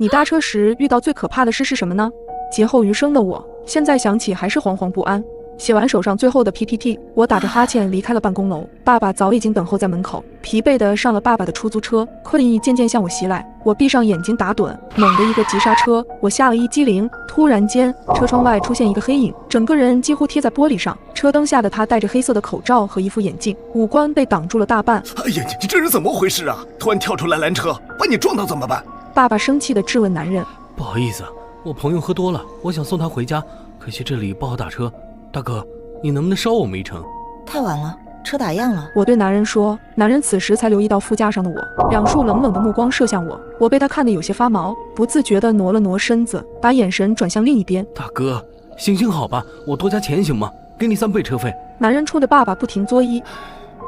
你搭车时遇到最可怕的事是什么呢？劫后余生的我，现在想起还是惶惶不安。写完手上最后的 PPT， 我打着哈欠离开了办公楼。爸爸早已经等候在门口，疲惫地上了爸爸的出租车。困意渐渐向我袭来，我闭上眼睛打盹，猛地一个急刹车，我吓了一激灵。突然间，车窗外出现一个黑影，整个人几乎贴在玻璃上。车灯下的他戴着黑色的口罩和一副眼镜，五官被挡住了大半。哎呀，你这是怎么回事啊？突然跳出来拦车，把你撞到怎么办？爸爸生气地质问男人。不好意思，我朋友喝多了，我想送他回家，可惜这里不好打车。大哥，你能不能捎我们一程？太晚了，车打烊了。我对男人说。男人此时才留意到副驾上的我，两束冷冷的目光射向我，我被他看得有些发毛，不自觉地挪了挪身子，把眼神转向另一边。大哥，行好吧，我多加钱行吗？给你3倍车费。男人冲着爸爸不停作揖。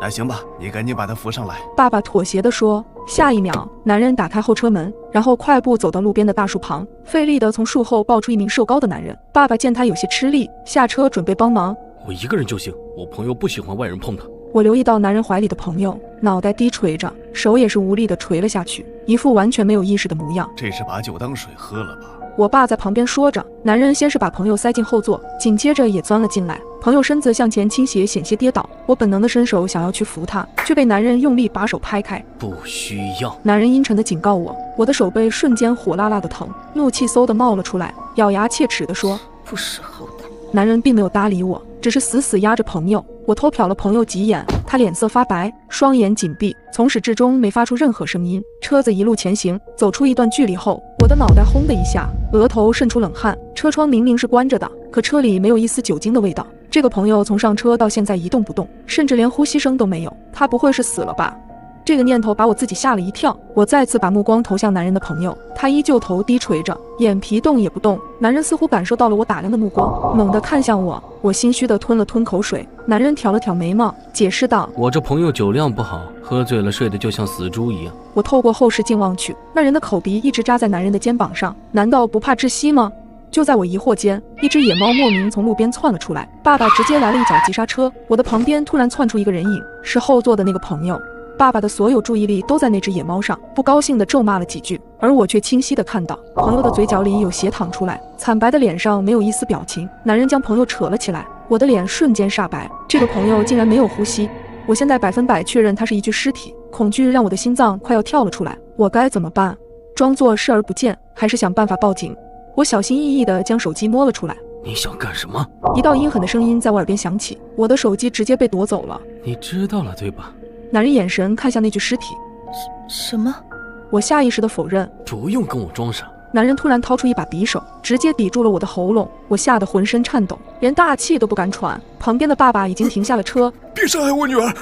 那行吧，你赶紧把他扶上来。爸爸妥协地说。下一秒，男人打开后车门，然后快步走到路边的大树旁，费力地从树后抱出一名瘦高的男人。爸爸见他有些吃力，下车准备帮忙。我一个人就行，我朋友不喜欢外人碰他。我留意到男人怀里的朋友脑袋低垂着，手也是无力地垂了下去，一副完全没有意识的模样。这是把酒当水喝了吧？我爸在旁边说着。男人先是把朋友塞进后座，紧接着也钻了进来。朋友身子向前倾斜，险些跌倒。我本能的伸手想要去扶他，却被男人用力把手拍开。不需要。男人阴沉地警告我。我的手背瞬间火辣辣的疼，怒气嗖地冒了出来，咬牙切齿地说：不识好歹。男人并没有搭理我，只是死死压着朋友。我偷瞟了朋友几眼，他脸色发白，双眼紧闭，从始至终没发出任何声音。车子一路前行，走出一段距离后，我的脑袋轰的一下，额头渗出冷汗。车窗明明是关着的，可车里没有一丝酒精的味道。这个朋友从上车到现在一动不动，甚至连呼吸声都没有。他不会是死了吧？这个念头把我自己吓了一跳。我再次把目光投向男人的朋友，他依旧头低垂着，眼皮动也不动。男人似乎感受到了我打量的目光，猛地看向我。我心虚地吞了吞口水。男人挑了挑眉毛，解释道：我这朋友酒量不好，喝醉了睡得就像死猪一样。我透过后视镜望去，那人的口鼻一直扎在男人的肩膀上，难道不怕窒息吗？就在我疑惑间，一只野猫莫名从路边窜了出来，爸爸直接来了一脚急刹车。我的旁边突然窜出一个人影，是后座的那个朋友。爸爸的所有注意力都在那只野猫上，不高兴地咒骂了几句，而我却清晰地看到朋友的嘴角里有血淌出来，惨白的脸上没有一丝表情。男人将朋友扯了起来，我的脸瞬间煞白，这个朋友竟然没有呼吸。我现在100%确认他是一具尸体，恐惧让我的心脏快要跳了出来。我该怎么办？装作视而不见，还是想办法报警？我小心翼翼地将手机摸了出来。你想干什么？一道阴狠的声音在我耳边响起，我的手机直接被夺走了。你知道了对吧？男人眼神看向那具尸体。什么？我下意识地否认。不用跟我装傻。男人突然掏出一把匕首，直接抵住了我的喉咙，我吓得浑身颤抖，连大气都不敢喘。旁边的爸爸已经停下了车。别伤害我女儿，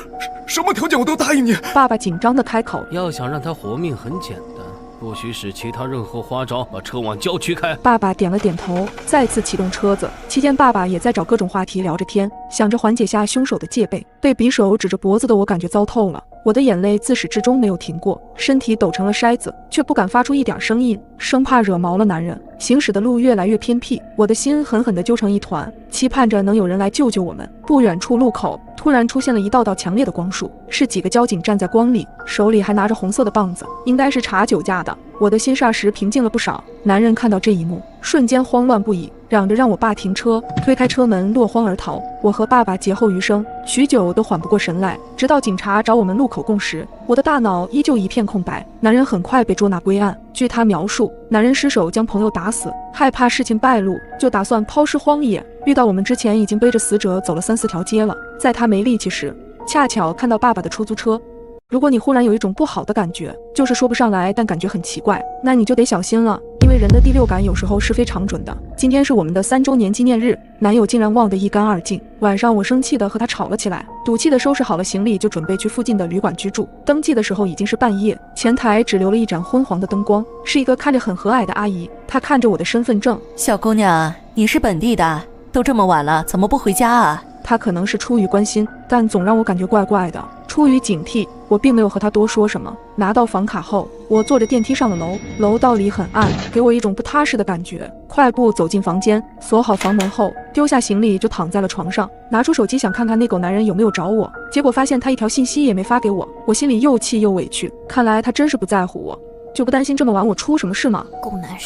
什么条件我都答应你。爸爸紧张地开口。要想让她活命很简单，不许使其他任何花招，把车往郊区开。爸爸点了点头，再次启动车子。期间爸爸也在找各种话题聊着天，想着缓解下凶手的戒备。被匕首指着脖子的我感觉糟透了，我的眼泪自始至终没有停过，身体抖成了筛子，却不敢发出一点声音，生怕惹毛了男人。行驶的路越来越偏僻，我的心狠狠地揪成一团，期盼着能有人来救救我们。不远处路口突然出现了一道道强烈的光束，是几个交警站在光里，手里还拿着红色的棒子，应该是查酒驾的。我的心霎时平静了不少。男人看到这一幕，瞬间慌乱不已，嚷着让我爸停车，推开车门落荒而逃。我和爸爸劫后余生，许久都缓不过神来，直到警察找我们录口供时，我的大脑依旧一片空白。男人很快被捉拿归案。据他描述，男人失手将朋友打死，害怕事情败露，就打算抛尸荒野。遇到我们之前，已经背着死者走了3、4条街了。在他没力气时，恰巧看到爸爸的出租车。如果你忽然有一种不好的感觉，就是说不上来，但感觉很奇怪，那你就得小心了，因为人的第六感有时候是非常准的。今天是我们的3周年纪念日，男友竟然忘得一干二净。晚上我生气地和他吵了起来，赌气地收拾好了行李，就准备去附近的旅馆居住。登记的时候已经是半夜，前台只留了一盏昏黄的灯光，是一个看着很和蔼的阿姨。她看着我的身份证，小姑娘，你是本地的，都这么晚了，怎么不回家啊？她可能是出于关心，但总让我感觉怪怪的。出于警惕，我并没有和他多说什么。拿到房卡后，我坐着电梯上了楼，楼道里很暗，给我一种不踏实的感觉。快步走进房间，锁好房门后，丢下行李就躺在了床上，拿出手机想看看那狗男人有没有找我，结果发现他一条信息也没发给我。我心里又气又委屈，看来他真是不在乎我。就不担心这么晚我出什么事吗？狗男人，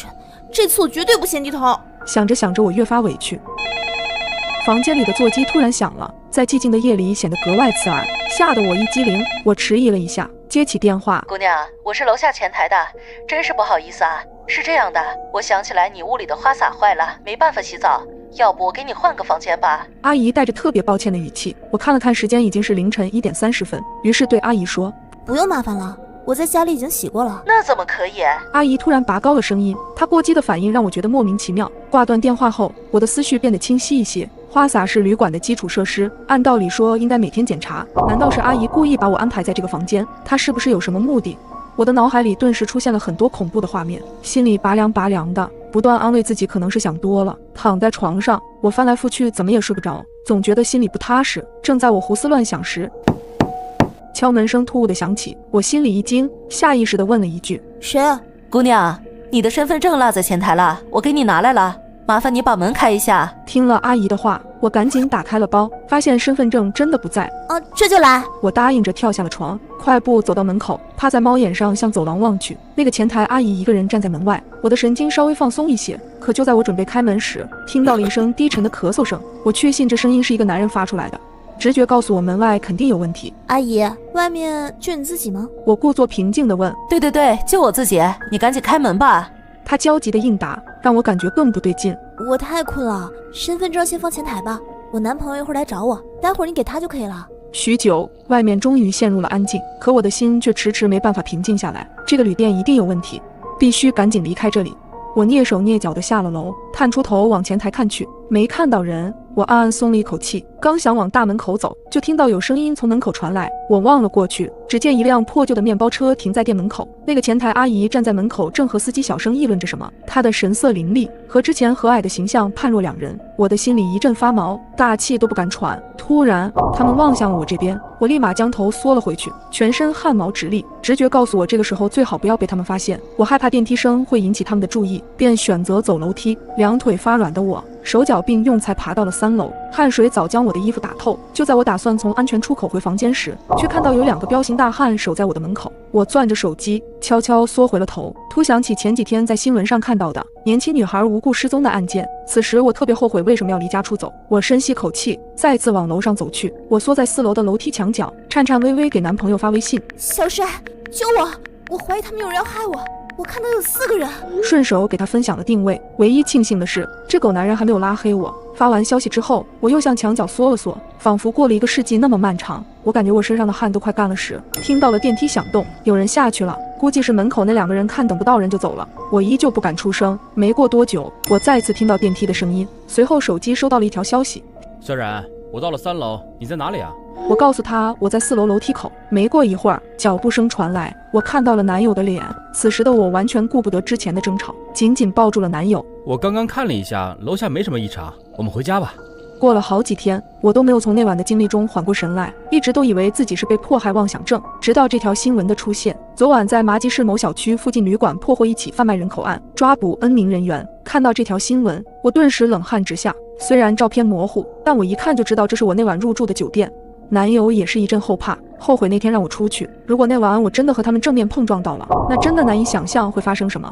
这次我绝对不先低头。想着想着，我越发委屈。房间里的座机突然响了，在寂静的夜里显得格外刺耳，吓得我一激灵。我迟疑了一下，接起电话。姑娘，我是楼下前台的，真是不好意思啊。是这样的，我想起来你屋里的花洒坏了，没办法洗澡，要不我给你换个房间吧。阿姨带着特别抱歉的语气。我看了看时间，已经是凌晨1点30分，于是对阿姨说：不用麻烦了，我在家里已经洗过了。那怎么可以？阿姨突然拔高了声音，她过激的反应让我觉得莫名其妙。挂断电话后，我的思绪变得清晰一些。花洒是旅馆的基础设施，按道理说应该每天检查，难道是阿姨故意把我安排在这个房间？她是不是有什么目的？我的脑海里顿时出现了很多恐怖的画面，心里拔凉拔凉的，不断安慰自己可能是想多了。躺在床上，我翻来覆去怎么也睡不着，总觉得心里不踏实。正在我胡思乱想时，敲门声突兀的响起，我心里一惊，下意识地问了一句：谁啊？姑娘，你的身份证落在前台了，我给你拿来了，麻烦你把门开一下。听了阿姨的话，我赶紧打开了包，发现身份证真的不在。这就来。我答应着跳下了床，快步走到门口，趴在猫眼上向走廊望去。那个前台阿姨一个人站在门外，我的神经稍微放松一些。可就在我准备开门时，听到了一声低沉的咳嗽声，我确信这声音是一个男人发出来的。直觉告诉我门外肯定有问题。阿姨，外面就你自己吗？我故作平静地问。对对对，就我自己，你赶紧开门吧。他焦急的应答，让我感觉更不对劲。我太困了，身份证先放前台吧，我男朋友一会儿来找我，待会儿你给他就可以了。许久，外面终于陷入了安静，可我的心却迟迟没办法平静下来。这个旅店一定有问题，必须赶紧离开这里。我蹑手蹑脚地下了楼，探出头往前台看去，没看到人。我暗暗松了一口气，刚想往大门口走，就听到有声音从门口传来。我望了过去，只见一辆破旧的面包车停在店门口，那个前台阿姨站在门口，正和司机小声议论着什么。她的神色凌厉，和之前和蔼的形象判若两人。我的心里一阵发毛，大气都不敢喘。突然，他们望向了我这边，我立马将头缩了回去，全身汗毛直立。直觉告诉我，这个时候最好不要被他们发现。我害怕电梯声会引起他们的注意，便选择走楼梯。两腿发软的我，手脚并用才爬到了3楼，汗水早将我的衣服打透。就在我打算从安全出口回房间时，却看到有2个彪形大汉守在我的门口。我攥着手机，悄悄缩回了头，突想起前几天在新闻上看到的年轻女孩无故失踪的案件。此时我特别后悔为什么要离家出走。我深吸口气，再次往楼上走去。我缩在4楼的楼梯墙角，颤颤巍巍给男朋友发微信：小帅，救我！我怀疑他们有人要害我。我看到有4个人，顺手给他分享了定位。唯一庆幸的是，这狗男人还没有拉黑我。发完消息之后，我又向墙角缩了缩，仿佛过了1个世纪那么漫长。我感觉我身上的汗都快干了时，听到了电梯响动，有人下去了，估计是门口那2个人看等不到人就走了。我依旧不敢出声。没过多久，我再次听到电梯的声音，随后手机收到了一条消息：小冉，我到了3楼，你在哪里啊？我告诉他我在4楼楼梯口。没过一会儿，脚步声传来，我看到了男友的脸。此时的我完全顾不得之前的争吵，紧紧抱住了男友。我刚刚看了一下，楼下没什么异常，我们回家吧。过了好几天，我都没有从那晚的经历中缓过神来，一直都以为自己是被迫害妄想症，直到这条新闻的出现。昨晚在麻吉市某小区附近旅馆破获一起贩卖人口案，抓捕N名人员。看到这条新闻，我顿时冷汗直下。虽然照片模糊，但我一看就知道这是我那晚入住的酒店。男友也是一阵后怕，后悔那天让我出去。如果那晚我真的和他们正面碰撞到了，那真的难以想象会发生什么。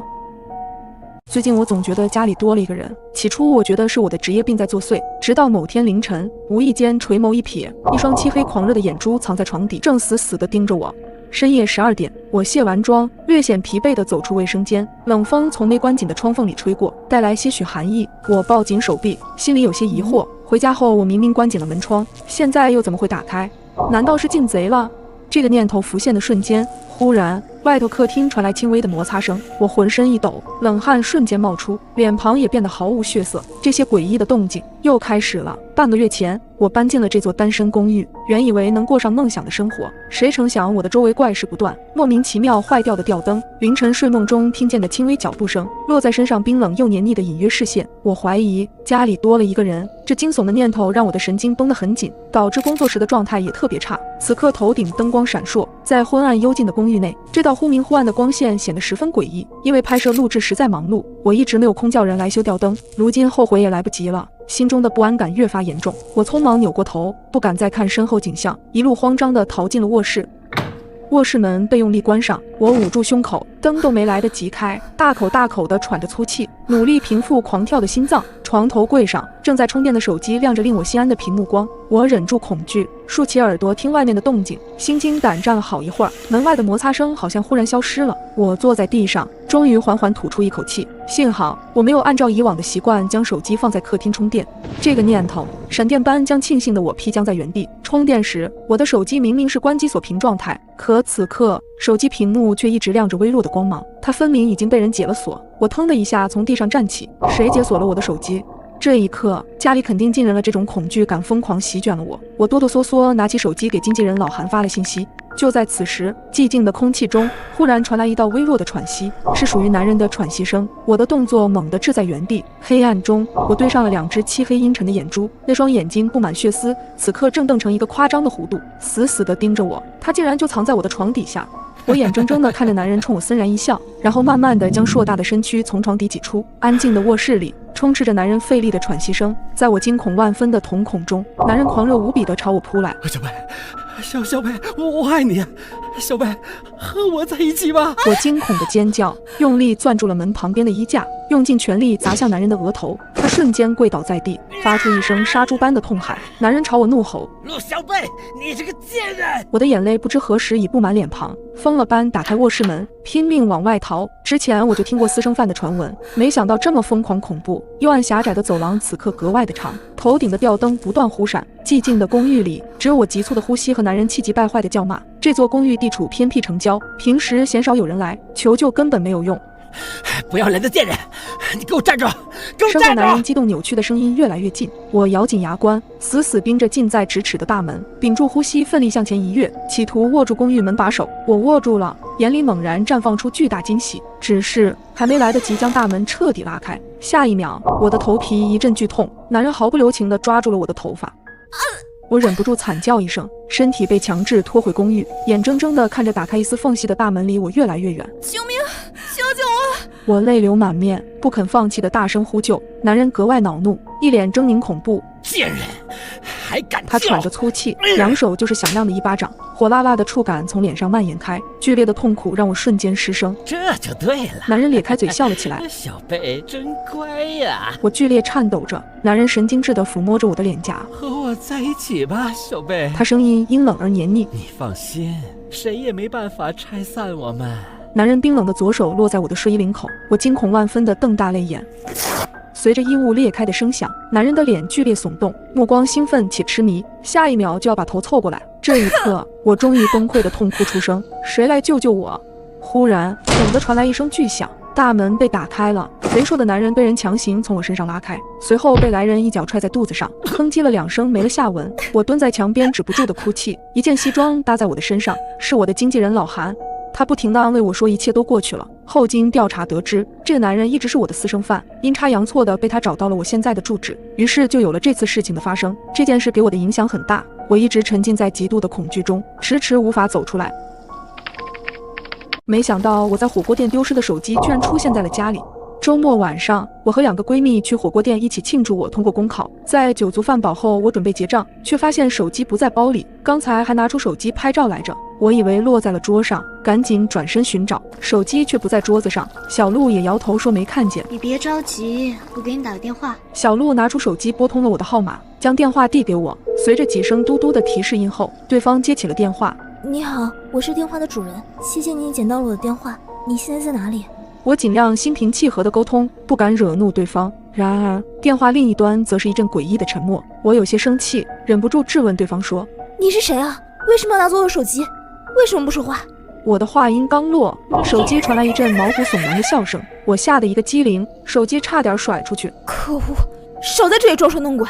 最近我总觉得家里多了一个人，起初我觉得是我的职业病在作祟，直到某天凌晨，无意间垂眸一瞥，一双漆黑狂热的眼珠藏在床底，正死死地盯着我。深夜12点，我卸完妆，略显疲惫地走出卫生间，冷风从没关紧的窗缝里吹过，带来些许寒意。我抱紧手臂，心里有些疑惑。回家后我明明关紧了门窗，现在又怎么会打开？难道是进贼了？这个念头浮现的瞬间，忽然外头客厅传来轻微的摩擦声，我浑身一抖，冷汗瞬间冒出，脸庞也变得毫无血色。这些诡异的动静又开始了。半个月前，我搬进了这座单身公寓，原以为能过上梦想的生活，谁成想我的周围怪事不断，莫名其妙坏掉的吊灯，凌晨睡梦中听见的轻微脚步声，落在身上冰冷又黏腻的隐约视线。我怀疑家里多了一个人，这惊悚的念头让我的神经绷得很紧，导致工作时的状态也特别差。此刻头顶灯光闪烁，在昏暗幽静的公寓内，这道忽明忽暗的光线显得十分诡异。因为拍摄录制实在忙碌，我一直没有空叫人来修吊灯，如今后悔也来不及了。心中的不安感越发严重，我匆忙扭过头，不敢再看身后景象，一路慌张地逃进了卧室。卧室门被用力关上，我捂住胸口，灯都没来得及开，大口大口地喘着粗气，努力平复狂跳的心脏。床头柜上正在充电的手机亮着令我心安的屏幕光，我忍住恐惧，竖起耳朵听外面的动静，心惊胆战了好一会儿，门外的摩擦声好像忽然消失了。我坐在地上，终于缓缓吐出一口气，幸好我没有按照以往的习惯将手机放在客厅充电。这个念头闪电般将庆幸的我劈将在原地。充电时，我的手机明明是关机锁屏状态，可此刻手机屏幕却一直亮着微弱的光芒，它分明已经被人解了锁。我腾的一下从地上站起，谁解锁了我的手机？这一刻，家里肯定进人了，这种恐惧感疯狂席卷了我。我哆哆嗦嗦拿起手机给经纪人老韩发了信息。就在此时，寂静的空气中忽然传来一道微弱的喘息，是属于男人的喘息声。我的动作猛地滞在原地，黑暗中我对上了两只漆黑阴沉的眼珠，那双眼睛布满血丝，此刻正瞪成一个夸张的弧度，死死地盯着我。他竟然就藏在我的床底下。我眼睁睁地看着男人冲我森然一笑，然后慢慢地将硕大的身躯从床底挤出。安静的卧室里充斥着男人费力的喘息声，在我惊恐万分的瞳孔中，男人狂热无比地朝我扑来。小贝，小贝，我爱你，小贝，和我在一起吧！我惊恐的尖叫，用力攥住了门旁边的衣架，用尽全力砸向男人的额头。他瞬间跪倒在地，发出一声杀猪般的痛喊。男人朝我怒吼：陆小贝，你这个贱人！我的眼泪不知何时已布满脸庞，疯了般打开卧室门，拼命往外逃。之前我就听过私生饭的传闻，没想到这么疯狂恐怖。幽暗狭窄的走廊此刻格外的长，头顶的吊灯不断忽闪。寂静的公寓里，只有我急促的呼吸和男人气急败坏的叫骂。这座公寓地处偏僻城郊，平时鲜少有人来，求救根本没有用。不要脸的贱人，你给我站住！给我身后站住！男人激动扭曲的声音越来越近，我咬紧牙关，死死盯着近在咫尺的大门，屏住呼吸，奋力向前一跃，企图握住公寓门把手。我握住了，眼里猛然绽放出巨大惊喜。只是还没来得及将大门彻底拉开，下一秒，我的头皮一阵剧痛，男人毫不留情地抓住了我的头发。我忍不住惨叫一声，身体被强制拖回公寓，眼睁睁地看着打开一丝缝隙的大门离我越来越远。救命！救救我！我泪流满面，不肯放弃的大声呼救。男人格外恼怒，一脸狰狞恐怖。贱人，还敢叫！他喘着粗气，两手就是响亮的一巴掌，火辣辣的触感从脸上蔓延开，剧烈的痛苦让我瞬间失声。这就对了。男人咧开嘴笑了起来。小贝真乖呀！我剧烈颤抖着，男人神经质地抚摸着我的脸颊。和我在一起吧，小贝。他声音阴冷而黏腻。你放心，谁也没办法拆散我们。男人冰冷的左手落在我的睡衣领口，我惊恐万分地瞪大泪眼。随着衣物裂开的声响，男人的脸剧烈耸动，目光兴奋且痴迷，下一秒就要把头凑过来。这一刻，我终于崩溃的痛哭出声：谁来救救我！忽然，猛地传来一声巨响，大门被打开了，肥硕的男人被人强行从我身上拉开，随后被来人一脚踹在肚子上，哼唧了2声没了下文。我蹲在墙边止不住的哭泣，一件西装搭在我的身上，是我的经纪人老韩。他不停地安慰我说一切都过去了。后经调查得知，这个男人一直是我的私生饭，阴差阳错的被他找到了我现在的住址，于是就有了这次事情的发生。这件事给我的影响很大，我一直沉浸在极度的恐惧中，迟迟无法走出来。没想到我在火锅店丢失的手机居然出现在了家里。周末晚上，我和2个闺蜜去火锅店一起庆祝我通过公考。在酒足饭饱后，我准备结账，却发现手机不在包里，刚才还拿出手机拍照来着。我以为落在了桌上，赶紧转身寻找，手机却不在桌子上。小鹿也摇头说没看见。你别着急，我给你打个电话。小鹿拿出手机拨通了我的号码，将电话递给我。随着几声嘟嘟的提示音后，对方接起了电话。你好，我是电话的主人，谢谢你捡到了我的电话。你现在在哪里？我尽量心平气和地沟通，不敢惹怒对方。然而，电话另一端则是一阵诡异的沉默。我有些生气，忍不住质问对方说：“你是谁啊？为什么要拿走我的手机？为什么不说话？”我的话音刚落，手机传来一阵毛骨悚然的笑声，我吓得一个机灵，手机差点甩出去。可恶，少在这里装神弄鬼！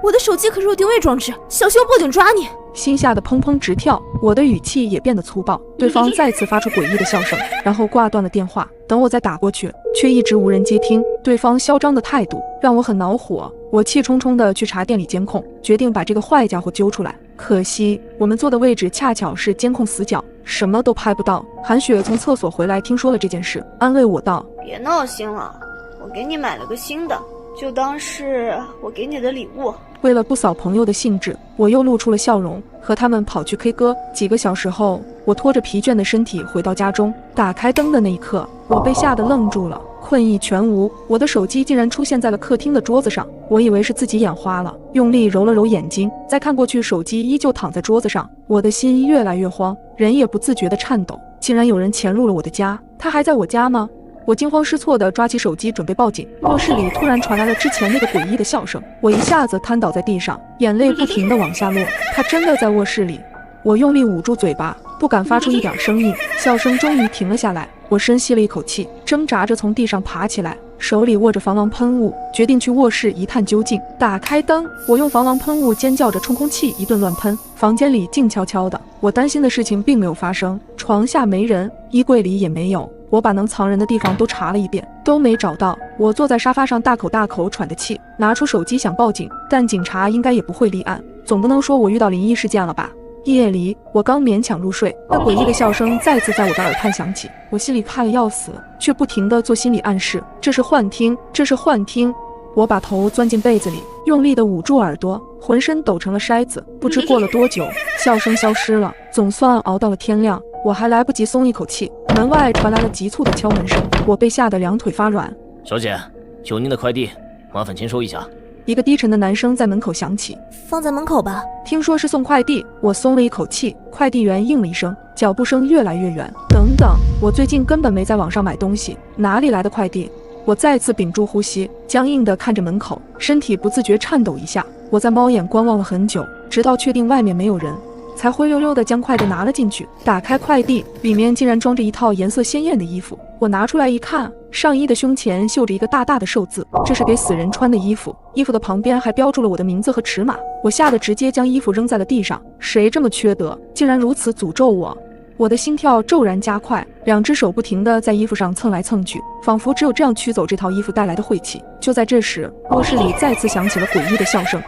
我的手机可是有定位装置，小心我报警抓你！心吓得砰砰直跳，我的语气也变得粗暴。对方再次发出诡异的笑声，然后挂断了电话。等我再打过去，却一直无人接听。对方嚣张的态度让我很恼火，我气冲冲地去查店里监控，决定把这个坏家伙揪出来。可惜我们坐的位置恰巧是监控死角，什么都拍不到。韩雪从厕所回来，听说了这件事，安慰我道：“别闹心了，我给你买了个新的，就当是我给你的礼物。”为了不扫朋友的兴致，我又露出了笑容，和他们跑去 K 歌。几个小时后，我拖着疲倦的身体回到家中，打开灯的那一刻，我被吓得愣住了，困意全无。我的手机竟然出现在了客厅的桌子上，我以为是自己眼花了，用力揉了揉眼睛，再看过去，手机依旧躺在桌子上。我的心越来越慌，人也不自觉地颤抖。竟然有人潜入了我的家，他还在我家吗？我惊慌失措地抓起手机准备报警，卧室里突然传来了之前那个诡异的笑声，我一下子瘫倒在地上，眼泪不停地往下落。他真的在卧室里。我用力捂住嘴巴，不敢发出一点声音。笑声终于停了下来，我深吸了一口气，挣扎着从地上爬起来，手里握着防狼喷雾，决定去卧室一探究竟。打开灯，我用防狼喷雾尖叫着冲空气一顿乱喷，房间里静悄悄的。我担心的事情并没有发生，床下没人，衣柜里也没有。我把能藏人的地方都查了一遍，都没找到。我坐在沙发上大口大口喘着气，拿出手机想报警，但警察应该也不会立案，总不能说我遇到灵异事件了吧。夜里，我刚勉强入睡，那诡异的笑声再次在我的耳畔响起，我心里怕得要死，却不停地做心理暗示，这是幻听，这是幻听。我把头钻进被子里，用力地捂住耳朵，浑身抖成了筛子。不知过了多久，笑声消失了，总算熬到了天亮。我还来不及松一口气，门外传来了急促的敲门声，我被吓得两腿发软。小姐，有您的快递，麻烦签收一下。一个低沉的男声在门口响起。放在门口吧。听说是送快递，我松了一口气。快递员应了一声，脚步声越来越远。等等，我最近根本没在网上买东西，哪里来的快递？我再次屏住呼吸，僵硬地看着门口，身体不自觉颤抖一下。我在猫眼观望了很久，直到确定外面没有人，才灰溜溜地将快递拿了进去。打开快递，里面竟然装着一套颜色鲜艳的衣服。我拿出来一看，上衣的胸前绣着一个大大的寿字，这是给死人穿的衣服，衣服的旁边还标注了我的名字和尺码。我吓得直接将衣服扔在了地上，谁这么缺德，竟然如此诅咒我？我的心跳骤然加快，两只手不停地在衣服上蹭来蹭去，仿佛只有这样驱走这套衣服带来的晦气。就在这时，卧室里再次响起了诡异的笑声。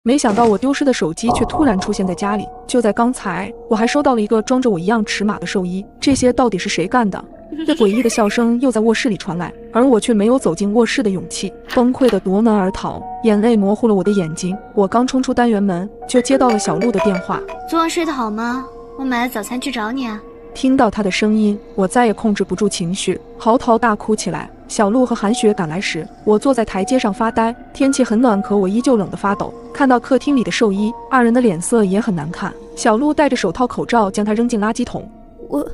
没想到我丢失的手机却突然出现在家里，就在刚才，我还收到了一个装着我一样尺码的寿衣。这些到底是谁干的？这诡异的笑声又在卧室里传来，而我却没有走进卧室的勇气，崩溃地夺门而逃，眼泪模糊了我的眼睛。我刚冲出单元门，就接到了小鹿的电话。昨晚睡得好吗？我买了早餐去找你啊。听到他的声音，我再也控制不住情绪，嚎啕大哭起来。小鹿和韩雪赶来时，我坐在台阶上发呆。天气很暖，可我依旧冷得发抖。看到客厅里的寿衣，二人的脸色也很难看。小鹿戴着手套口罩，将它扔进垃圾桶。我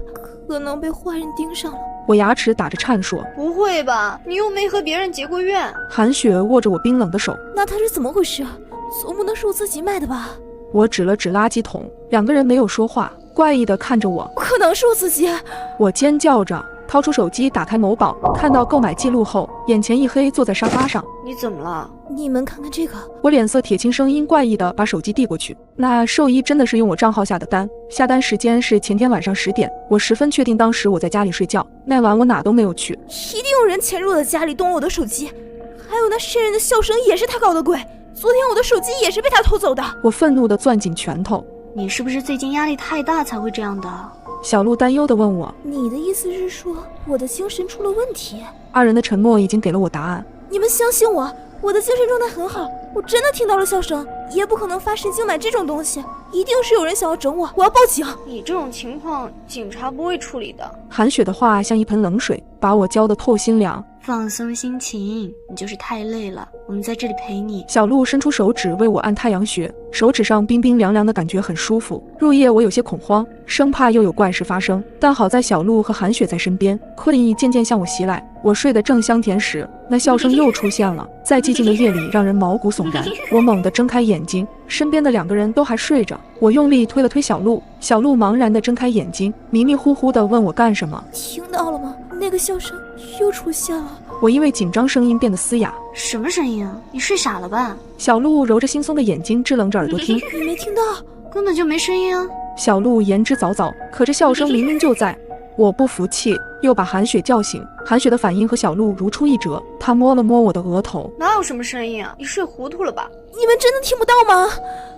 可能被坏人盯上了。我牙齿打着颤说：“不会吧，你又没和别人结过怨。”韩雪握着我冰冷的手：“那他是怎么回事？总不能是我自己买的吧？”我指了指垃圾桶，两个人没有说话，怪异地看着我。不可能是我自己！我尖叫着，掏出手机打开某宝，看到购买记录后，眼前一黑，坐在沙发上。你怎么了？你们看看这个。我脸色铁青，声音怪异地把手机递过去。那寿衣真的是用我账号下的单，下单时间是前天晚上10点。我十分确定当时我在家里睡觉，那晚我哪都没有去。一定有人潜入我的家里，动了我的手机。还有那瘆人的笑声也是他搞的鬼。昨天我的手机也是被他偷走的。我愤怒地攥紧拳头。你是不是最近压力太大才会这样的？小鹿担忧地问我。你的意思是说我的精神出了问题？二人的沉默已经给了我答案。你们相信我，我的精神状态很好，我真的听到了笑声，也不可能发神经买这种东西，一定是有人想要整我，我要报警。你这种情况警察不会处理的。韩雪的话像一盆冷水，把我浇得透心凉。放松心情，你就是太累了，我们在这里陪你。小鹿伸出手指为我按太阳穴，手指上冰冰凉凉的感觉很舒服。入夜我有些恐慌，生怕又有怪事发生，但好在小鹿和韩雪在身边，困意渐渐向我袭来。我睡得正香甜时，那笑声又出现了，在寂静的夜里让人毛骨悚然。我猛地睁开眼睛，身边的两个人都还睡着。我用力推了推小鹿，小鹿茫然地睁开眼睛，迷迷糊糊地问我干什么。听到了吗？那个笑声又出现了。我因为紧张声音变得嘶哑。什么声音啊？你睡傻了吧？小鹿揉着惺忪的眼睛，支棱着耳朵听。你没听到？根本就没声音啊。小鹿言之凿凿，可这笑声明明就在。我不服气，又把韩雪叫醒。韩雪的反应和小鹿如出一辙，她摸了摸我的额头。哪有什么声音啊？你睡糊涂了吧？你们真的听不到吗？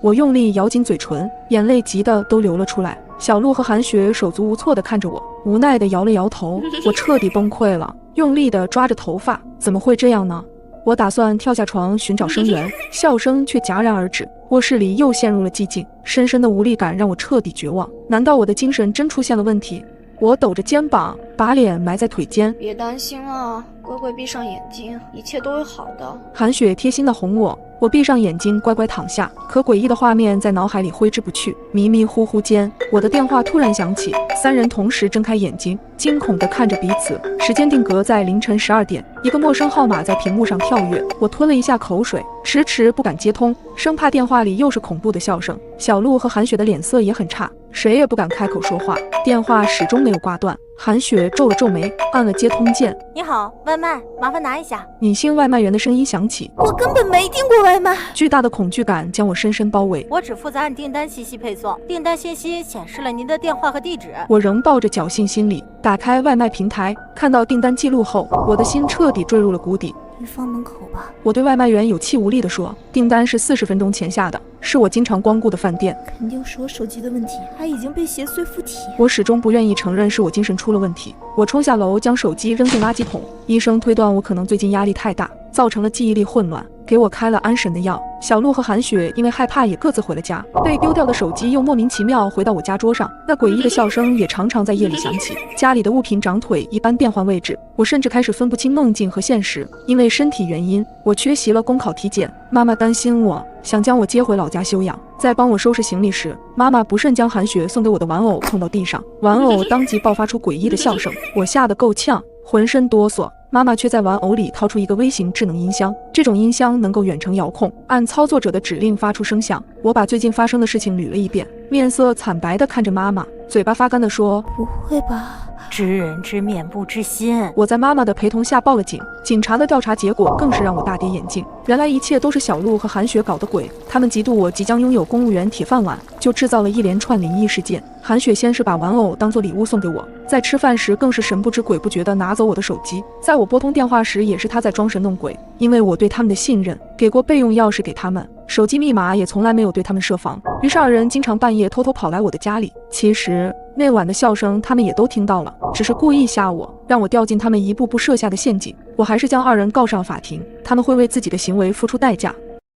我用力咬紧嘴唇，眼泪急得都流了出来。小鹿和韩雪手足无措地看着我，无奈地摇了摇头。我彻底崩溃了，用力地抓着头发。怎么会这样呢？我打算跳下床寻找声源，笑声却戛然而止。卧室里又陷入了寂静，深深的无力感让我彻底绝望。难道我的精神真出现了问题？我抖着肩膀，把脸埋在腿间。别担心啊，乖乖闭上眼睛，一切都会好的。韩雪贴心地哄我，我闭上眼睛乖乖躺下。可诡异的画面在脑海里挥之不去。迷迷糊糊间，我的电话突然响起，三人同时睁开眼睛，惊恐地看着彼此。时间定格在凌晨12点，一个陌生号码在屏幕上跳跃。我吞了一下口水，迟迟不敢接通，生怕电话里又是恐怖的笑声。小鹿和韩雪的脸色也很差，谁也不敢开口说话。电话始终没有挂断。韩雪皱了皱眉，按了接通键。你好，外卖，麻烦拿一下。女性外卖员的声音响起。我根本没订过外卖。巨大的恐惧感将我深深包围。我只负责按订单信息配送，订单信息显示了您的电话和地址。我仍抱着侥幸心理，打开外卖平台，看到订单记录后，我的心彻底坠入了谷底。你放门口吧。我对外卖员有气无力地说，订单是40分钟前下的，是我经常光顾的饭店。肯定是我手机的问题，还已经被邪祟附体。我始终不愿意承认是我精神出了问题。我冲下楼，将手机扔进垃圾桶。医生推断我可能最近压力太大，造成了记忆力混乱，给我开了安神的药。小鹿和韩雪因为害怕也各自回了家。被丢掉的手机又莫名其妙回到我家桌上，那诡异的笑声也常常在夜里响起。家里的物品长腿一般变换位置，我甚至开始分不清梦境和现实。因为身体原因，我缺席了公考体检。妈妈担心我，想将我接回老家休养。在帮我收拾行李时，妈妈不慎将韩雪送给我的玩偶碰到地上，玩偶当即爆发出诡异的笑声，我吓得够呛，浑身哆嗦。妈妈却在玩偶里掏出一个微型智能音箱，这种音箱能够远程遥控，按操作者的指令发出声响。我把最近发生的事情捋了一遍，面色惨白地看着妈妈，嘴巴发干地说：“不会吧？”知人知面不知心。我在妈妈的陪同下报了警，警察的调查结果更是让我大跌眼镜。原来一切都是小鹿和韩雪搞的鬼，他们嫉妒我即将拥有公务员铁饭碗，就制造了一连串灵异事件。韩雪先是把玩偶当作礼物送给我，在吃饭时更是神不知鬼不觉地拿走我的手机，在我拨通电话时也是她在装神弄鬼。因为我对他们的信任，给过备用钥匙给他们，手机密码也从来没有对他们设防，于是二人经常半夜偷偷跑来我的家里。其实那晚的笑声他们也都听到了，只是故意吓我，让我掉进他们一步步设下的陷阱。我还是将二人告上法庭，他们会为自己的行为付出代价。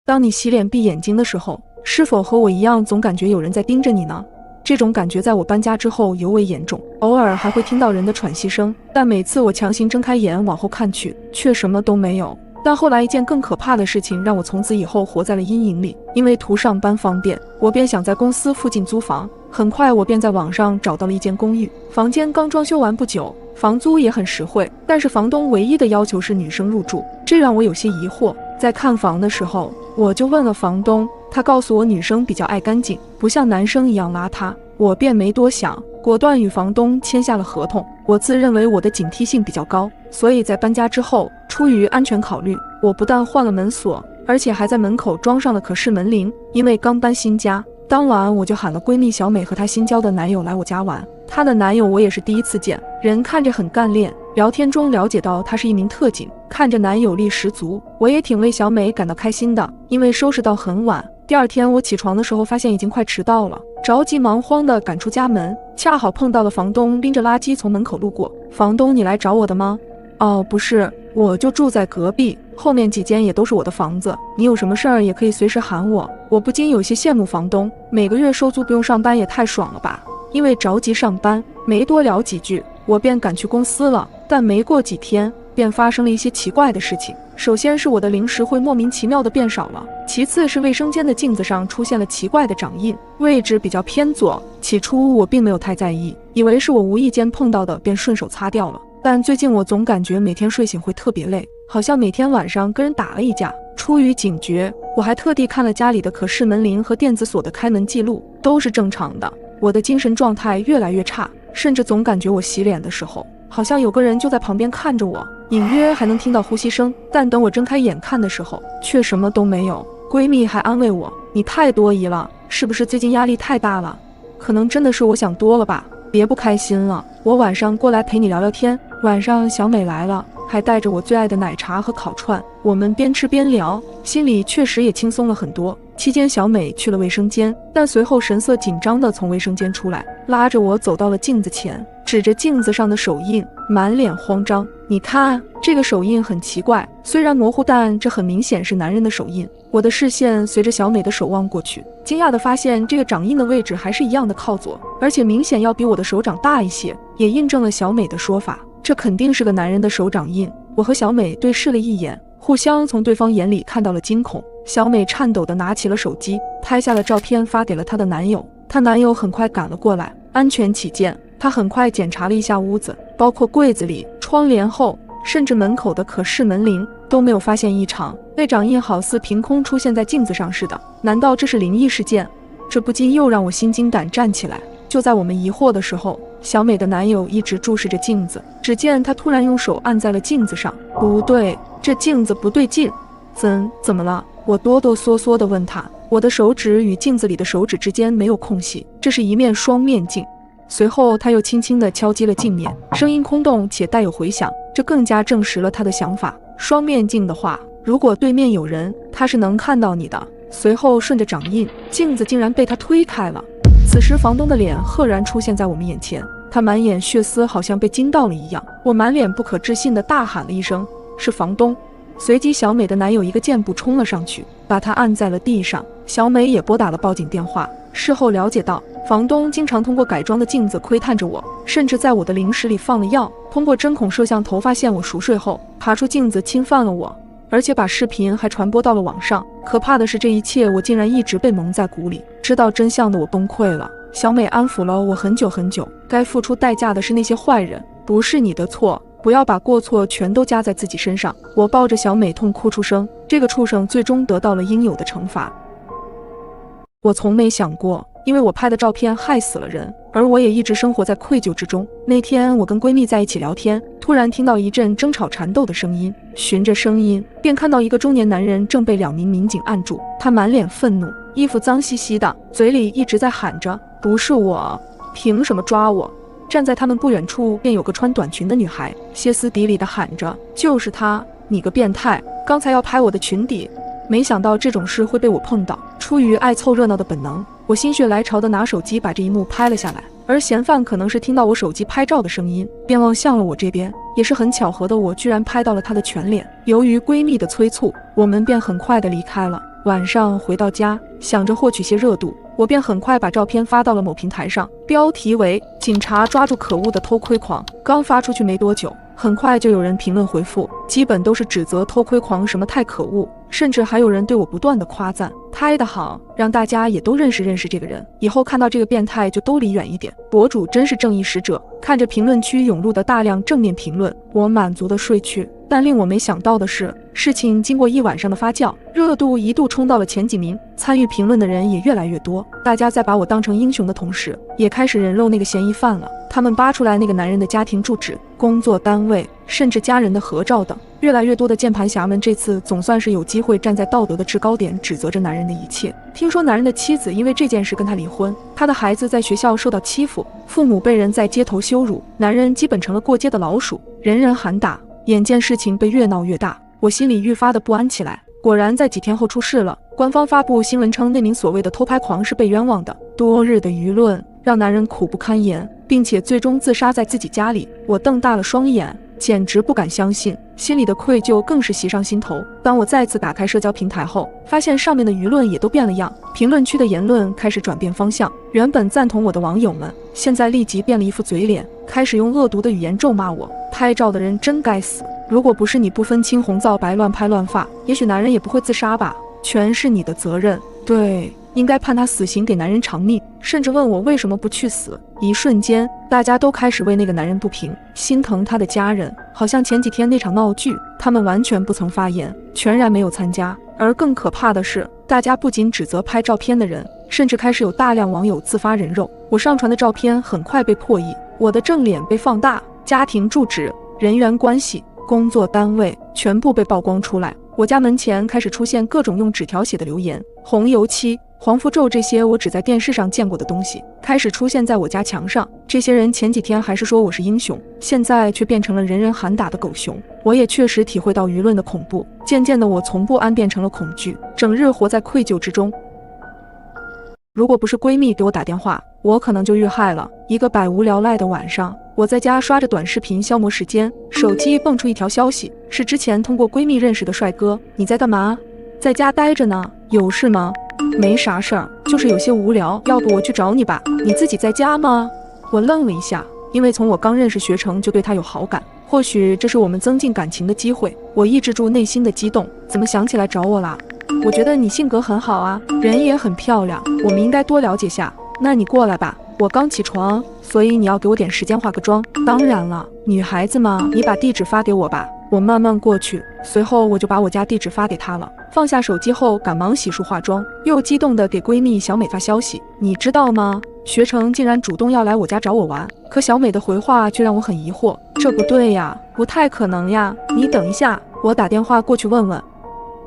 当你洗脸闭眼睛的时候，是否和我一样总感觉有人在盯着你呢？这种感觉在我搬家之后尤为严重，偶尔还会听到人的喘息声，但每次我强行睁开眼往后看去，却什么都没有。但后来一件更可怕的事情让我从此以后活在了阴影里。因为图上班方便，我便想在公司附近租房。很快我便在网上找到了一间公寓，房间刚装修完不久，房租也很实惠，但是房东唯一的要求是女生入住，这让我有些疑惑。在看房的时候，我就问了房东，他告诉我女生比较爱干净，不像男生一样邋遢。我便没多想，果断与房东签下了合同。我自认为我的警惕性比较高，所以在搬家之后，出于安全考虑，我不但换了门锁，而且还在门口装上了可视门铃。因为刚搬新家，当晚我就喊了闺蜜小美和她新交的男友来我家玩。她的男友我也是第一次见，人看着很干练，聊天中了解到他是一名特警，看着男友力十足，我也挺为小美感到开心的。因为收拾到很晚，第二天我起床的时候发现已经快迟到了，着急忙慌地赶出家门，恰好碰到了房东拎着垃圾从门口路过。房东，你来找我的吗？哦，不是，我就住在隔壁，后面几间也都是我的房子，你有什么事儿也可以随时喊我。我不禁有些羡慕房东，每个月收租不用上班也太爽了吧。因为着急上班，没多聊几句，我便赶去公司了。但没过几天，便发生了一些奇怪的事情。首先是我的零食会莫名其妙的变少了，其次是卫生间的镜子上出现了奇怪的掌印，位置比较偏左。起初我并没有太在意，以为是我无意间碰到的，便顺手擦掉了。但最近我总感觉每天睡醒会特别累，好像每天晚上跟人打了一架。出于警觉，我还特地看了家里的可视门铃和电子锁的开门记录，都是正常的。我的精神状态越来越差，甚至总感觉我洗脸的时候，好像有个人就在旁边看着我，隐约还能听到呼吸声。但等我睁开眼看的时候，却什么都没有。闺蜜还安慰我，你太多疑了，是不是最近压力太大了？可能真的是我想多了吧，别不开心了，我晚上过来陪你聊聊天。晚上小美来了，还带着我最爱的奶茶和烤串，我们边吃边聊，心里确实也轻松了很多。期间小美去了卫生间，但随后神色紧张地从卫生间出来，拉着我走到了镜子前，指着镜子上的手印，满脸慌张。你看，这个手印很奇怪，虽然模糊，但这很明显是男人的手印。我的视线随着小美的手望过去，惊讶地发现这个掌印的位置还是一样的靠左，而且明显要比我的手掌大一些，也印证了小美的说法，这肯定是个男人的手掌印。我和小美对视了一眼，互相从对方眼里看到了惊恐。小美颤抖地拿起了手机，拍下了照片发给了她的男友。她男友很快赶了过来，安全起见，他很快检查了一下屋子，包括柜子里、窗帘后，甚至门口的可视门铃都没有发现异常。那掌印好似凭空出现在镜子上似的，难道这是灵异事件？这不禁又让我心惊胆战起来。就在我们疑惑的时候，小美的男友一直注视着镜子，只见他突然用手按在了镜子上。不对，这镜子不对劲，怎么了？我哆哆嗦嗦地问他。我的手指与镜子里的手指之间没有空隙，这是一面双面镜。随后他又轻轻地敲击了镜面，声音空洞且带有回响，这更加证实了他的想法。双面镜的话，如果对面有人，他是能看到你的。随后顺着掌印，镜子竟然被他推开了。此时房东的脸赫然出现在我们眼前，他满眼血丝，好像被惊到了一样。我满脸不可置信地大喊了一声：是房东！随即小美的男友一个箭步冲了上去，把她按在了地上。小美也拨打了报警电话。事后了解到，房东经常通过改装的镜子窥探着我，甚至在我的零食里放了药，通过针孔摄像头发现我熟睡后爬出镜子侵犯了我，而且把视频还传播到了网上。可怕的是，这一切我竟然一直被蒙在鼓里。知道真相的我崩溃了。小美安抚了我很久很久，该付出代价的是那些坏人，不是你的错，不要把过错全都加在自己身上。我抱着小美痛哭出声，这个畜生最终得到了应有的惩罚。我从没想过，因为我拍的照片害死了人，而我也一直生活在愧疚之中。那天我跟闺蜜在一起聊天，突然听到一阵争吵缠斗的声音，循着声音便看到一个中年男人正被2名民警按住，他满脸愤怒，衣服脏兮兮的，嘴里一直在喊着不是我，凭什么抓我。站在他们不远处便有个穿短裙的女孩，歇斯底里地喊着就是他，你个变态，刚才要拍我的裙底。没想到这种事会被我碰到，出于爱凑热闹的本能，我心血来潮地拿手机把这一幕拍了下来。而嫌犯可能是听到我手机拍照的声音，便望向了我这边。也是很巧合的，我居然拍到了他的全脸。由于闺蜜的催促，我们便很快地离开了。晚上回到家，想着获取些热度，我便很快把照片发到了某平台上，标题为警察抓住可恶的偷窥狂。刚发出去没多久，很快就有人评论回复，基本都是指责偷窥狂什么太可恶，甚至还有人对我不断的夸赞，拍得好，让大家也都认识这个人，以后看到这个变态就都离远一点。博主真是正义使者。看着评论区涌入的大量正面评论，我满足的睡去。但令我没想到的是，事情经过一晚上的发酵，热度一度冲到了前几名，参与评论的人也越来越多。大家在把我当成英雄的同时，也开始人肉那个嫌疑犯了。他们扒出来那个男人的家庭住址、工作单位，甚至家人的合照等。越来越多的键盘侠们这次总算是有机会站在道德的制高点，指责着男人的一切。听说男人的妻子因为这件事跟他离婚，他的孩子在学校受到欺负，父母被人在街头羞辱，男人基本成了过街的老鼠，人人喊打。眼见事情被越闹越大，我心里愈发的不安起来。果然在几天后出事了，官方发布新闻称那名所谓的偷拍狂是被冤枉的。多日的舆论让男人苦不堪言，并且最终自杀在自己家里。我瞪大了双眼，简直不敢相信，心里的愧疚更是袭上心头。当我再次打开社交平台后，发现上面的舆论也都变了样，评论区的言论开始转变方向。原本赞同我的网友们，现在立即变了一副嘴脸，开始用恶毒的语言咒骂我。拍照的人真该死，如果不是你不分青红皂白乱拍乱发，也许男人也不会自杀吧，全是你的责任。对，应该判他死刑，给男人偿命，甚至问我为什么不去死。一瞬间，大家都开始为那个男人不平，心疼他的家人。好像前几天那场闹剧，他们完全不曾发言，全然没有参加。而更可怕的是，大家不仅指责拍照片的人，甚至开始有大量网友自发人肉。我上传的照片很快被破译，我的正脸被放大，家庭住址、人员关系、工作单位全部被曝光出来。我家门前开始出现各种用纸条写的留言，红油漆、黄符咒，这些我只在电视上见过的东西开始出现在我家墙上。这些人前几天还是说我是英雄，现在却变成了人人喊打的狗熊。我也确实体会到舆论的恐怖，渐渐的我从不安变成了恐惧，整日活在愧疚之中。如果不是闺蜜给我打电话，我可能就遇害了。一个百无聊赖的晚上，我在家刷着短视频消磨时间，手机蹦出一条消息，是之前通过闺蜜认识的帅哥。你在干嘛？在家待着呢。有事吗？没啥事儿，就是有些无聊，要不我去找你吧。你自己在家吗？我愣了一下，因为从我刚认识学成就对他有好感，或许这是我们增进感情的机会。我抑制住内心的激动，怎么想起来找我啦？我觉得你性格很好啊，人也很漂亮，我们应该多了解下。那你过来吧，我刚起床，所以你要给我点时间化个妆。当然了，女孩子嘛，你把地址发给我吧，我慢慢过去。随后我就把我家地址发给她了。放下手机后，赶忙洗漱化妆，又激动地给闺蜜小美发消息。你知道吗？学成竟然主动要来我家找我玩，可小美的回话却让我很疑惑。这不对呀，不太可能呀，你等一下，我打电话过去问问。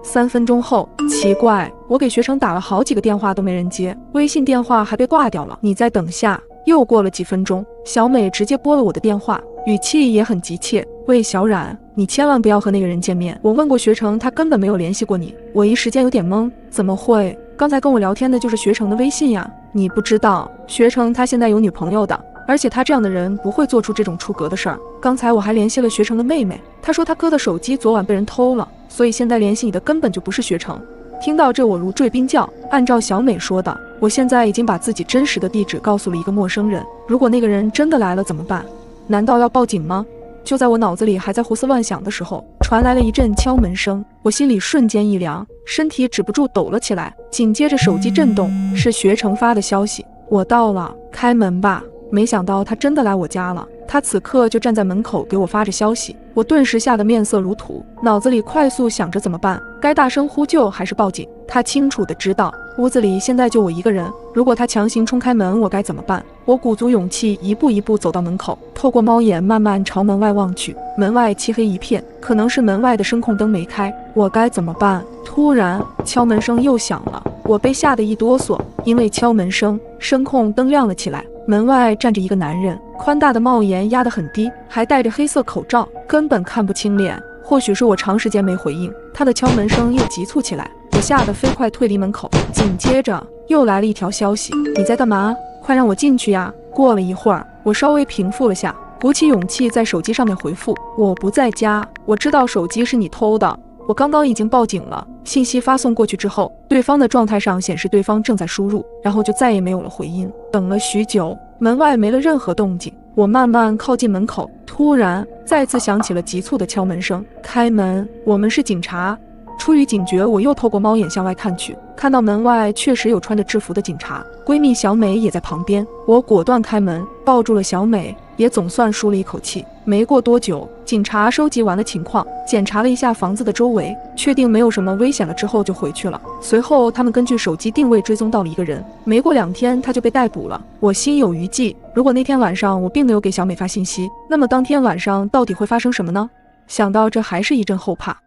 3分钟后，奇怪，我给学成打了好几个电话都没人接，微信电话还被挂掉了。你再等下。又过了几分钟，小美直接拨了我的电话，语气也很急切。喂，小冉，你千万不要和那个人见面，我问过学成，他根本没有联系过你。我一时间有点懵，怎么会？刚才跟我聊天的就是学成的微信呀。你不知道，学成他现在有女朋友的，而且他这样的人不会做出这种出格的事儿。刚才我还联系了学成的妹妹，她说她哥的手机昨晚被人偷了，所以现在联系你的根本就不是学成。听到这，我如坠冰窖。按照小美说的，我现在已经把自己真实的地址告诉了一个陌生人。如果那个人真的来了怎么办？难道要报警吗？就在我脑子里还在胡思乱想的时候，传来了一阵敲门声，我心里瞬间一凉，身体止不住抖了起来。紧接着手机震动，是学成发的消息：我到了，开门吧。没想到他真的来我家了，他此刻就站在门口给我发着消息。我顿时吓得面色如土，脑子里快速想着怎么办，该大声呼救还是报警。他清楚地知道屋子里现在就我一个人，如果他强行冲开门，我该怎么办？我鼓足勇气一步一步走到门口，透过猫眼慢慢朝门外望去。门外漆黑一片，可能是门外的声控灯没开，我该怎么办？突然敲门声又响了，我被吓得一哆嗦，因为敲门声，声控灯亮了起来。门外站着一个男人，宽大的帽檐压得很低，还戴着黑色口罩，根本看不清脸。或许是我长时间没回应，他的敲门声又急促起来，我吓得飞快退离门口。紧接着又来了一条消息：你在干嘛？快让我进去呀！过了一会儿，我稍微平复了下，鼓起勇气在手机上面回复：我不在家，我知道手机是你偷的，我刚刚已经报警了。信息发送过去之后，对方的状态上显示对方正在输入，然后就再也没有了回音。等了许久，门外没了任何动静，我慢慢靠近门口，突然再次响起了急促的敲门声。开门，我们是警察。出于警觉，我又透过猫眼向外看去，看到门外确实有穿着制服的警察，闺蜜小美也在旁边。我果断开门，抱住了小美，也总算舒了一口气。没过多久，警察收集完了情况，检查了一下房子的周围，确定没有什么危险了之后就回去了。随后他们根据手机定位追踪到了一个人，没过2天他就被逮捕了。我心有余悸，如果那天晚上我并没有给小美发信息，那么当天晚上到底会发生什么呢？想到这还是一阵后怕。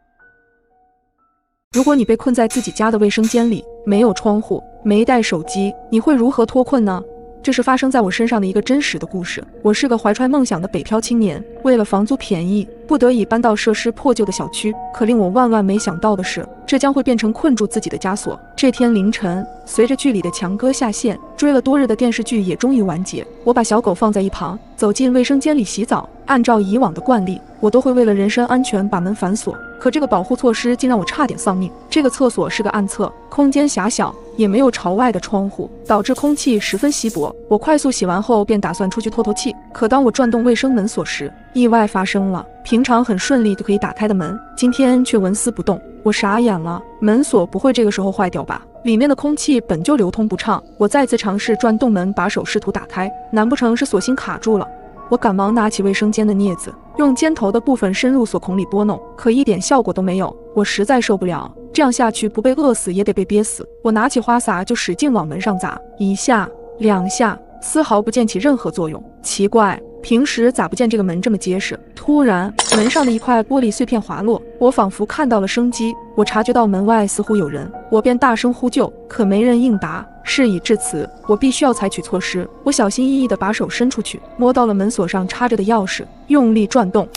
如果你被困在自己家的卫生间里，没有窗户，没带手机，你会如何脱困呢？这是发生在我身上的一个真实的故事。我是个怀揣梦想的北漂青年，为了房租便宜，不得已搬到设施破旧的小区。可令我万万没想到的是，这将会变成困住自己的枷锁。这天凌晨，随着剧里的强哥下线，追了多日的电视剧也终于完结。我把小狗放在一旁，走进卫生间里洗澡。按照以往的惯例，我都会为了人身安全把门反锁，可这个保护措施竟让我差点丧命。这个厕所是个暗厕，空间狭小，也没有朝外的窗户，导致空气十分稀薄。我快速洗完后便打算出去透透气，可当我转动卫生门锁时，意外发生了。平常很顺利就可以打开的门，今天却纹丝不动。我傻眼了，门锁不会这个时候坏掉吧？里面的空气本就流通不畅。我再次尝试转动门把手试图打开，难不成是锁芯卡住了？我赶忙拿起卫生间的镊子，用尖头的部分深入锁孔里拨弄，可一点效果都没有。我实在受不了，这样下去不被饿死也得被憋死。我拿起花洒就使劲往门上砸，1下2下，丝毫不见起任何作用。奇怪，平时咋不见这个门这么结实？突然，门上的一块玻璃碎片滑落，我仿佛看到了生机。我察觉到门外似乎有人，我便大声呼救，可没人应答。事已至此，我必须要采取措施。我小心翼翼地把手伸出去，摸到了门锁上插着的钥匙，用力转动，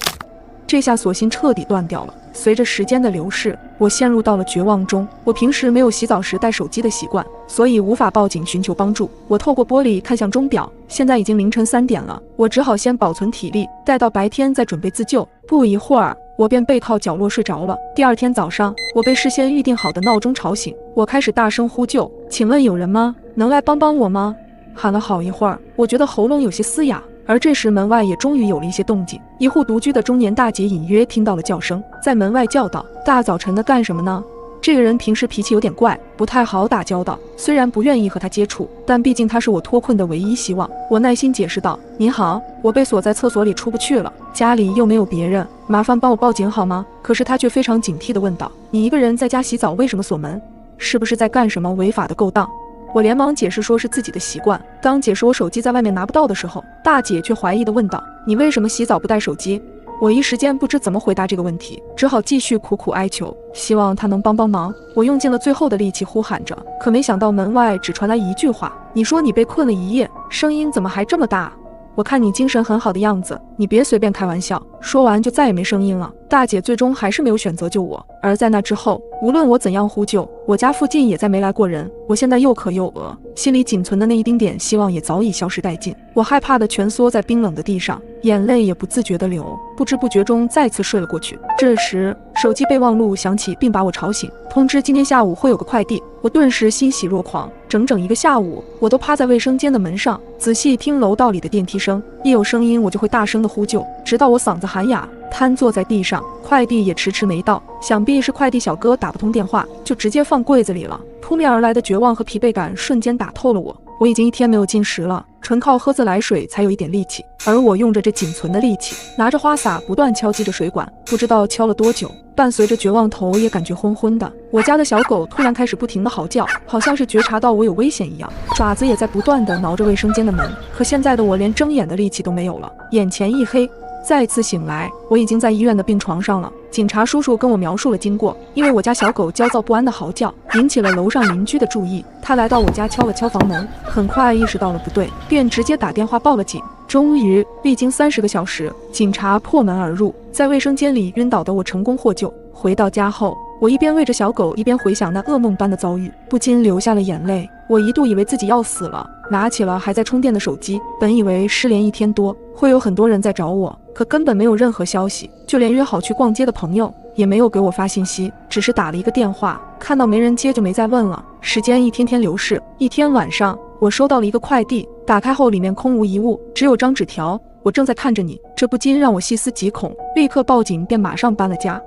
这下锁芯彻底断掉了。随着时间的流逝，我陷入到了绝望中。我平时没有洗澡时带手机的习惯，所以无法报警寻求帮助。我透过玻璃看向钟表，现在已经凌晨3点了。我只好先保存体力，待到白天再准备自救。不一会儿，我便背靠角落睡着了。第二天早上，我被事先预定好的闹钟吵醒，我开始大声呼救：“请问有人吗？能来帮帮我吗？”喊了好一会儿，我觉得喉咙有些嘶哑。而这时门外也终于有了一些动静，一户独居的中年大姐隐约听到了叫声，在门外叫道：“大早晨的干什么呢？”这个人平时脾气有点怪，不太好打交道，虽然不愿意和他接触，但毕竟他是我脱困的唯一希望。我耐心解释道：“您好，我被锁在厕所里出不去了，家里又没有别人，麻烦帮我报警好吗？”可是他却非常警惕地问道：“你一个人在家洗澡，为什么锁门？是不是在干什么违法的勾当？”我连忙解释说是自己的习惯。当解释我手机在外面拿不到的时候，大姐却怀疑地问道：“你为什么洗澡不带手机？”我一时间不知怎么回答这个问题，只好继续苦苦哀求，希望她能帮帮忙。我用尽了最后的力气呼喊着，可没想到门外只传来一句话：“你说你被困了一夜，声音怎么还这么大？我看你精神很好的样子，你别随便开玩笑。”说完就再也没声音了。大姐最终还是没有选择救我，而在那之后，无论我怎样呼救，我家附近也再没来过人。我现在又渴又饿，心里仅存的那一丁点希望也早已消失殆尽。我害怕地蜷缩在冰冷的地上，眼泪也不自觉地流，不知不觉中再次睡了过去。这时手机备忘录响起，并把我吵醒，通知今天下午会有个快递。我顿时欣喜若狂，整整一个下午，我都趴在卫生间的门上，仔细听楼道里的电梯声，一有声音我就会大声地呼救，直到我嗓子喊哑，瘫坐在地上。快递也迟迟没到，想必是快递小哥打不通电话，就直接放柜子里了。扑面而来的绝望和疲惫感瞬间打透了我。我已经1天没有进食了，纯靠喝自来水才有一点力气。而我用着这仅存的力气，拿着花洒不断敲击着水管，不知道敲了多久，伴随着绝望，头也感觉昏昏的。我家的小狗突然开始不停地嚎叫，好像是觉察到我有危险一样，爪子也在不断地挠着卫生间的门。可现在的我连睁眼的力气都没有了，眼前一黑。再次醒来，我已经在医院的病床上了。警察叔叔跟我描述了经过，因为我家小狗焦躁不安的嚎叫，引起了楼上邻居的注意。他来到我家敲了敲房门，很快意识到了不对，便直接打电话报了警。终于，历经30个小时，警察破门而入，在卫生间里晕倒的我成功获救。回到家后，我一边喂着小狗，一边回想那噩梦般的遭遇，不禁流下了眼泪。我一度以为自己要死了，拿起了还在充电的手机，本以为失联1天多会有很多人在找我，可根本没有任何消息，就连约好去逛街的朋友也没有给我发信息，只是打了一个电话，看到没人接就没再问了。时间一天天流逝，一天晚上，我收到了一个快递，打开后里面空无一物，只有张纸条：“我正在看着你。”这不禁让我细思极恐，立刻报警，便马上搬了家。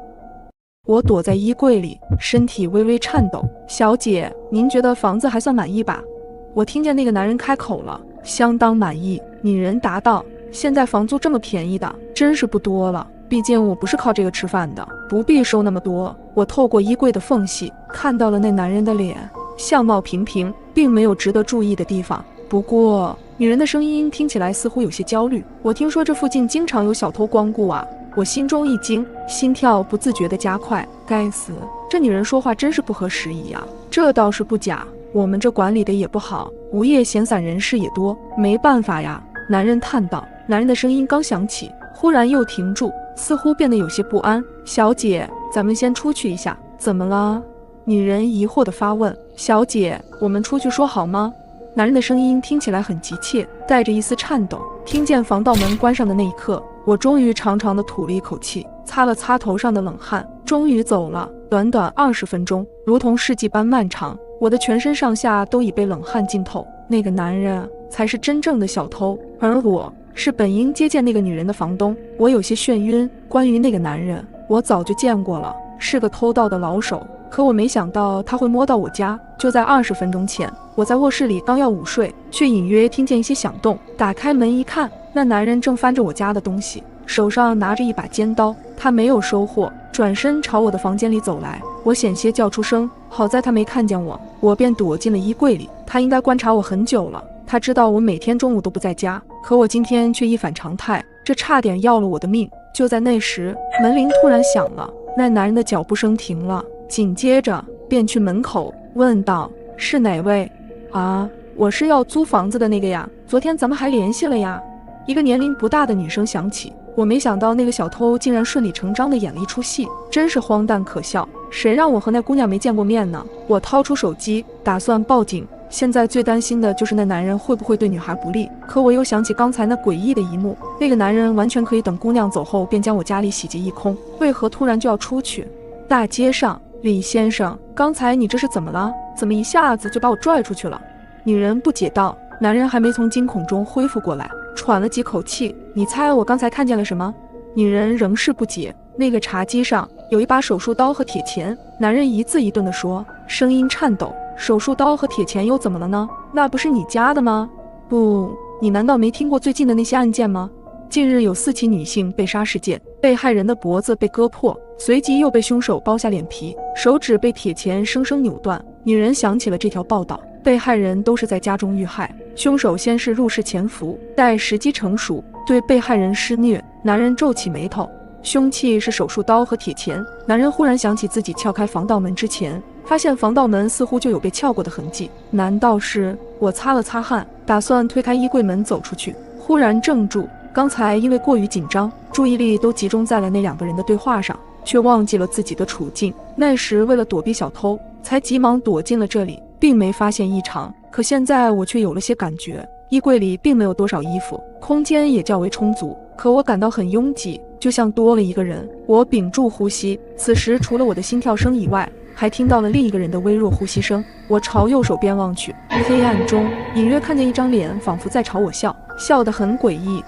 我躲在衣柜里，身体微微颤抖。“小姐，您觉得房子还算满意吧？”我听见那个男人开口了。“相当满意。”女人答道。“现在房租这么便宜的，真是不多了。毕竟我不是靠这个吃饭的，不必收那么多。”我透过衣柜的缝隙看到了那男人的脸，相貌平平，并没有值得注意的地方。不过，女人的声音听起来似乎有些焦虑。“我听说这附近经常有小偷光顾啊。”我心中一惊，心跳不自觉地加快。该死，这女人说话真是不合时宜啊！这倒是不假，我们这管理的也不好，无业闲散人士也多，没办法呀。男人叹道。男人的声音刚响起，忽然又停住，似乎变得有些不安。“小姐，咱们先出去一下。”“怎么了？”女人疑惑地发问。“小姐，我们出去说好吗？”男人的声音听起来很急切，带着一丝颤抖。听见防盗门关上的那一刻，我终于长长地吐了一口气，擦了擦头上的冷汗，终于走了。短短20分钟，如同世纪般漫长，我的全身上下都已被冷汗浸透。那个男人才是真正的小偷，而我是本应接见那个女人的房东。我有些眩晕。关于那个男人，我早就见过了，是个偷盗的老手。可我没想到他会摸到我家。就在20分钟前，我在卧室里刚要午睡，却隐约听见一些响动。打开门一看，那男人正翻着我家的东西，手上拿着一把尖刀。他没有收获，转身朝我的房间里走来。我险些叫出声，好在他没看见我，我便躲进了衣柜里。他应该观察我很久了，他知道我每天中午都不在家，可我今天却一反常态，这差点要了我的命。就在那时，门铃突然响了，那男人的脚步声停了，紧接着便去门口问道：“是哪位？”“啊，我是要租房子的那个呀，昨天咱们还联系了呀。”一个年龄不大的女生响起。我没想到那个小偷竟然顺理成章地演了一出戏，真是荒诞可笑。谁让我和那姑娘没见过面呢？我掏出手机，打算报警。现在最担心的就是那男人会不会对女孩不利，可我又想起刚才那诡异的一幕，那个男人完全可以等姑娘走后便将我家里洗劫一空，为何突然就要出去？大街上，李先生，刚才你这是怎么了？怎么一下子就把我拽出去了？女人不解道。男人还没从惊恐中恢复过来，喘了几口气。你猜我刚才看见了什么？女人仍是不解。那个茶几上有一把手术刀和铁钳。男人一字一顿地说，声音颤抖。手术刀和铁钳又怎么了呢？那不是你家的吗？不，你难道没听过最近的那些案件吗？近日有4起女性被杀事件，被害人的脖子被割破，随即又被凶手剥下脸皮，手指被铁钳生生扭断。女人想起了这条报道，被害人都是在家中遇害，凶手先是入室潜伏，待时机成熟对被害人施虐。男人皱起眉头，凶器是手术刀和铁钳。男人忽然想起自己撬开防盗门之前，发现防盗门似乎就有被撬过的痕迹，难道是？我擦了擦汗，打算推开衣柜门走出去，忽然怔住。刚才因为过于紧张，注意力都集中在了那2个人的对话上，却忘记了自己的处境。那时为了躲避小偷，才急忙躲进了这里，并没发现异常。可现在我却有了些感觉，衣柜里并没有多少衣服，空间也较为充足，可我感到很拥挤，就像多了一个人。我屏住呼吸，此时除了我的心跳声以外，还听到了另一个人的微弱呼吸声。我朝右手边望去，黑暗中隐约看见一张脸，仿佛在朝我笑，笑得很诡异。